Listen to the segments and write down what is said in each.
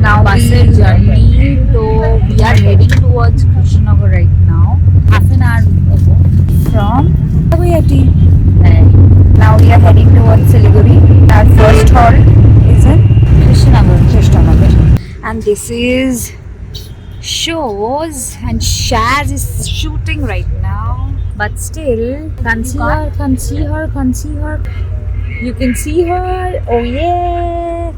now buses journey. So we are heading towards Krishnanagar right now. Half an hour ago from Guwahati. Now we are heading towards Siliguri. Our first halt is in Krishnanagar. And this is shows and Shaz is shooting right now. But still, can't see her. You can see her. Oh yeah.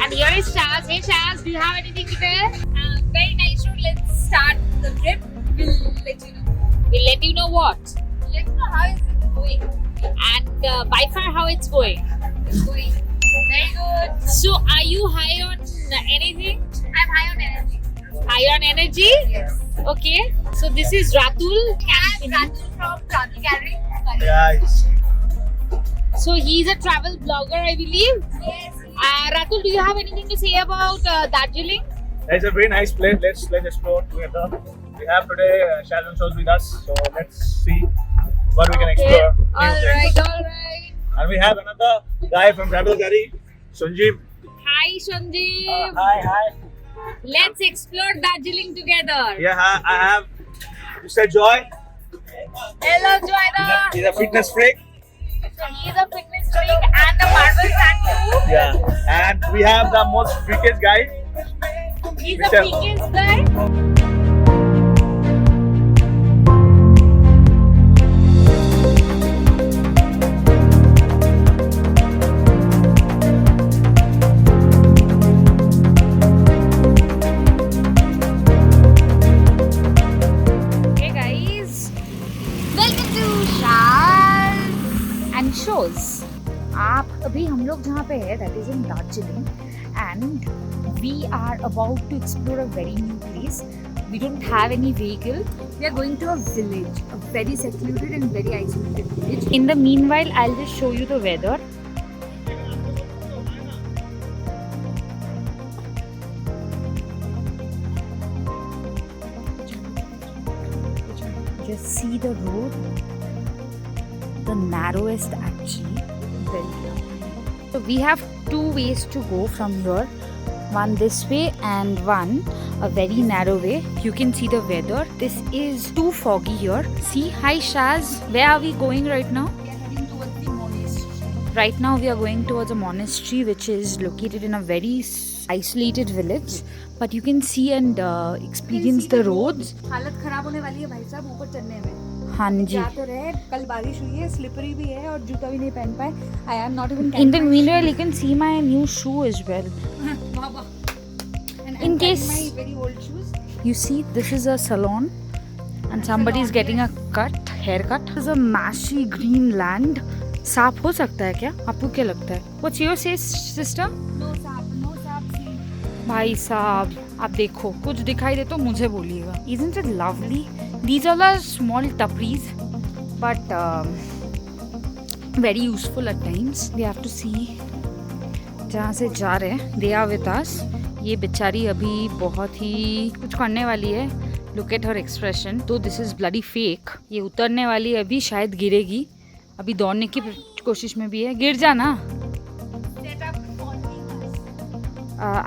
And here is Shaz. Hey Shaz, do you have anything to tell? Very nice road. Let's start the trip. We'll let you know. We'll let you know what. Let you know how is it going. And by far how it's going. It's going very good. So are you high on anything? I'm high on energy. High on energy? Yes. Okay. So this is Ratul. I'm Ratul from Travel Gallery. Yes. So he's a travel blogger, I believe. Yes. Ratul, do you have anything to say about Darjeeling? It's a very nice place. Let's explore together. We have today Shaz shows with us, so let's see what we can explore. Alright. And we have another guy from Travel Gallery, Sanjeev. Hi Sanjeev. Hi. Let's explore Darjeeling together. Yeah, I have Mr. Joy. Hello, Joyda. He's a fitness freak. So he's a fitness freak and a marble fan too. Yeah, and we have the most freakiest guy. He's Mr. the freakiest guy. Hey guys, welcome to Shaz and shows. आप अभी हम लोग जहाँ पे है that is in Darjeeling and we are about to explore a very new place. We don't have any vehicle. We are going to a village, a very secluded and very isolated village. In the meanwhile, I'll just show you the weather. Just see the road, the narrowest actually, very narrow. So we have two ways to go from here, one this way and one a very narrow way. You can see the weather. This is too foggy here. See, hi Shaz, where are we going right now? We are heading towards the monastery. Right now we are going towards a monastery which is located in a very isolated village, but you can see and experience the roads. हालत खराब होने वाली है भाई साहब ऊपर चढ़ने में. हाँ जी. जा तो रहे, कल बारिश हुई है, स्लिपरी भी है और जूता भी नहीं पहन पाए. I am not even. In the meanwhile, you can see my new shoe as well. And In I'm case- carrying my very old shoes. You see, this is a salon and somebody is getting a haircut. This is a marshy green land. सांप हो सकता है क्या? आपको क्या लगता है? What's your say, sister? No saap, see. भाई साहब, आप देखो, कुछ दिखाई दे तो मुझे बोलिएगा. Isn't it lovely? These all are small tapris, but very useful at times. We have to see जहाँ से जा रहे हैं. They are with us. ये बेचारी अभी बहुत ही कुछ करने वाली है. Look at her expression. तो this is bloody fake. ये उतरने वाली है, अभी शायद गिरेगी. अभी दौड़ने की कोशिश में भी है. गिर जाना. Set up following us.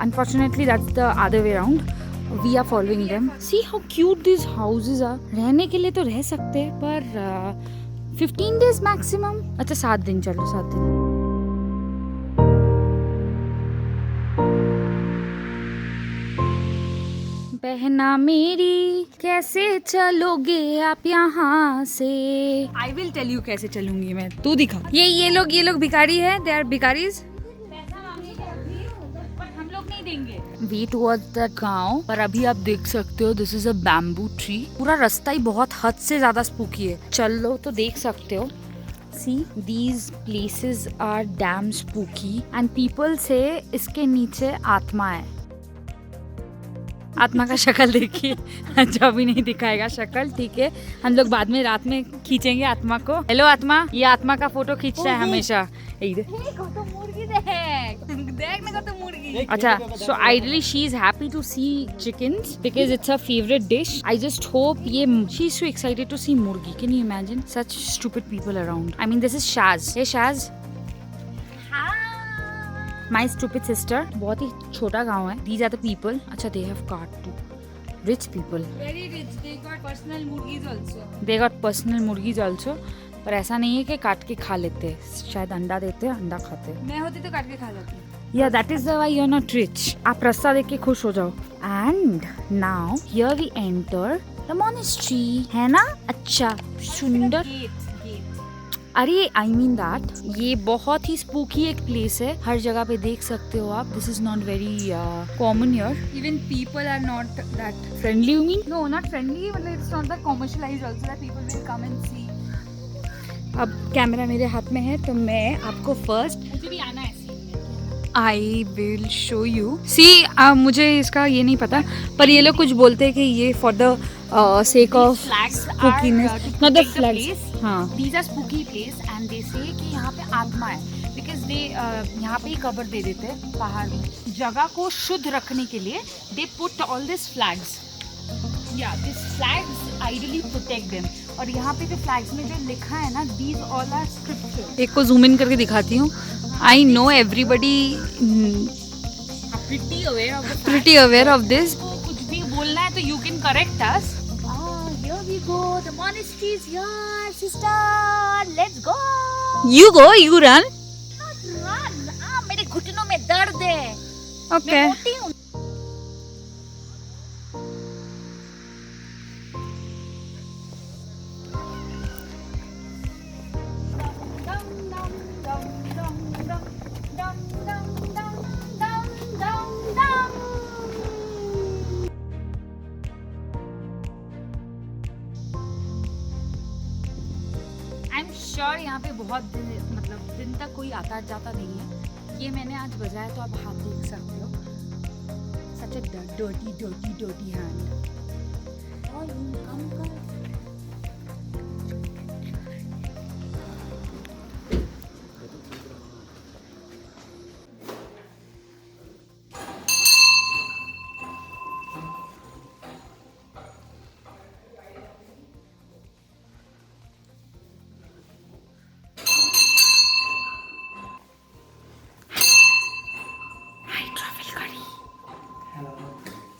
Unfortunately, that's the other way around. We are following them. See how cute these houses are. रहने के लिए तो रह सकते हैं, पर 15 days maximum. अच्छा 7 दिन, चलो 7 दिन. बहना मेरी कैसे चलोगे आप यहाँ से? I will tell you कैसे चलूंगी मैं. तू दिखा. ये लोग भिखारी है. They are भिखारीज. पैसा मांगेंगे अभी, पर हम लोग नहीं वे टुवर्ड्स द गांव, पर अभी आप देख सकते हो this is a bamboo tree. पूरा रास्ता ही बहुत हद से ज्यादा स्पूकी है। चल लो तो देख सकते हो। See, these places are damn spooky and people say इसके नीचे आत्मा है। आत्मा का शक्ल देखिए। अच्छा अभी नहीं दिखाएगा शक्ल, ठीक है। हम लोग बाद में रात में खींचेंगे आत्मा को। हेलो आत्मा, ये आत्मा का फोटो खींचता है हमेशा। अच्छा, so ideally she is happy to see chickens because it's her favorite dish. I just hope ये she's so excited to see मुर्गी. Can you imagine such stupid people around? I mean this is Shaz. Hey Shaz. My stupid sister. बहुत ही छोटा गांव है. These are the people. अच्छा they have cart too. Rich people. Very rich. They got personal murgis also. They got personal मुर्गीज also. पर ऐसा नहीं है कि काट के खा लेते, शायद अंडा देते, अंडा खाते। मैं होती तो काट के खा जाती। Yeah, that is the why you're not rich. आप रास्ता देख के खुश हो जाओ। And now here we enter the monastery, है ना? अच्छा, सुंदर। अरे I mean that ये बहुत ही spooky एक place है। हर जगह पे देख सकते हो आप। This is not very common here. Even people are not that Friendly you mean? no, not friendly. मतलब it's not that commercialized also that people will come and see. अब कैमरा मेरे हाथ में है तो मैं आपको फर्स्ट मुझे भी आना है। I will show you. See मुझे इसका ये नहीं पता, पर ये लोग कुछ बोलते हैं कि ये for the sake of spookiness, not the flags. हाँ, These are spooky place and they say कि यहाँ पे आत्मा है because they यहाँ पे ही कब्र दे देते हैं पहाड़ में। जगह को शुद्ध रखने के लिए they put all these flags. Yeah, these flags ideally protect them. और यहाँ पे जो flags में जो लिखा है ना, these all are scripture. एक को जूम इन करके दिखाती हूँ। I know everybody Pretty aware of the fact. pretty aware of this. को कुछ भी बोलना है तो you can correct us. Here we go. The monastery is here, sister. Let's go. You go, you run. Run. मेरे घुटनों में दर्द है। Okay. मैं मोटी हूँ। श्योर यहाँ पे बहुत दिन, मतलब दिन तक कोई आता जाता नहीं है। ये मैंने आज बजाया तो आप हाथ देख सकते हो। सच अ डर्टी हैंड। और कम कर।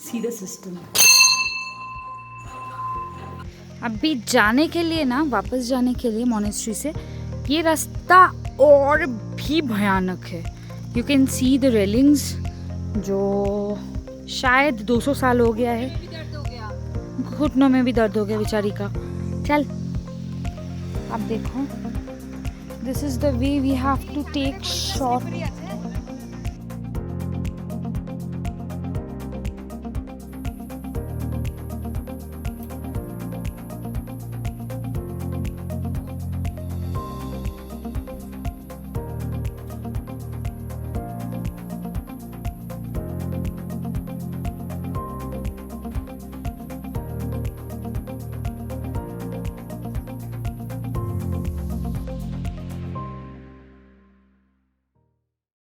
See the system. अभी जाने के लिए ना, वापस जाने के लिए मोनेस्ट्री से ये रास्ता और भी भयानक है। You can see the railings जो शायद 200 साल हो गया है। दर्द हो गया। घुटनों में भी दर्द हो गया बेचारी का। चल अब देखो, this is the way we have to take short